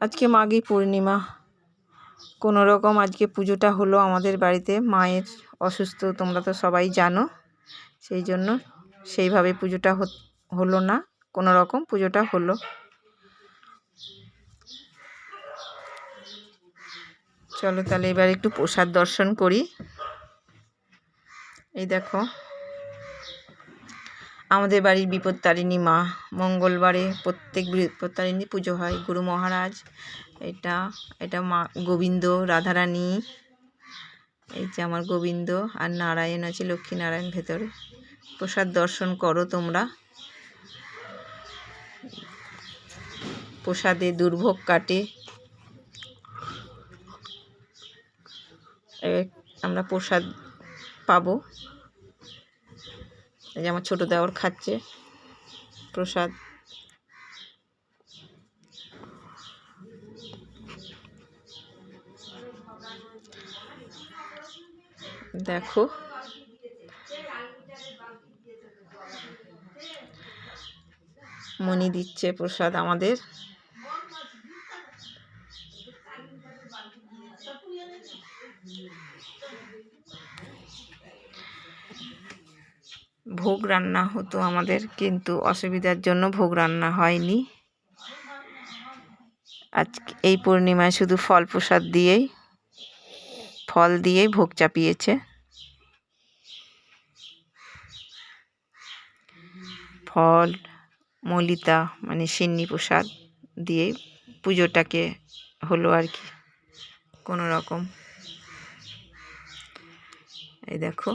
আজকে মাঘী পূর্ণিমা, কোনো রকম আজকে পুজোটা হলো আমাদের বাড়িতে। মায়ের অসুস্থ, তোমরা তো সবাই জানো, সেই জন্য সেইভাবে পুজোটা হলো না, কোনো রকম পুজোটা হলো। চলো তাহলে এবার একটু প্রসাদ দর্শন করি। এই দেখো আমাদের বাড়ির বিপত্তারিণী মা, মঙ্গলবারে প্রত্যেক বিপত্তারিণী পুজো হয়। গুরু মহারাজ, এটা মা গোবিন্দ, রাধারানী, এই যে আমার গোবিন্দ, আর নারায়ণ আছে, লক্ষ্মীনারায়ণ ভেতরে। প্রসাদ দর্শন করো তোমরা। প্রসাদে দুর্ভোগ কাটে। আমরা প্রসাদ পাবো। এই যে আমার ছোট দেওর খাচ্ছে প্রসাদ। দেখো মণি দিচ্ছে প্রসাদ আমাদের। ভোগ রান্না হতো আমাদের, কিন্তু অসুবিধার জন্য ভোগ রান্না হয়নি। আজকে এই পূর্ণিমায় শুধু ফল প্রসাদ দিয়েই, ফল দিয়েই ভোগ চাপিয়েছে। ফল, মলিতা মানে সিন্নি প্রসাদ দিয়েই পুজোটাকে হলো আর কি, কোনো রকম। এই দেখো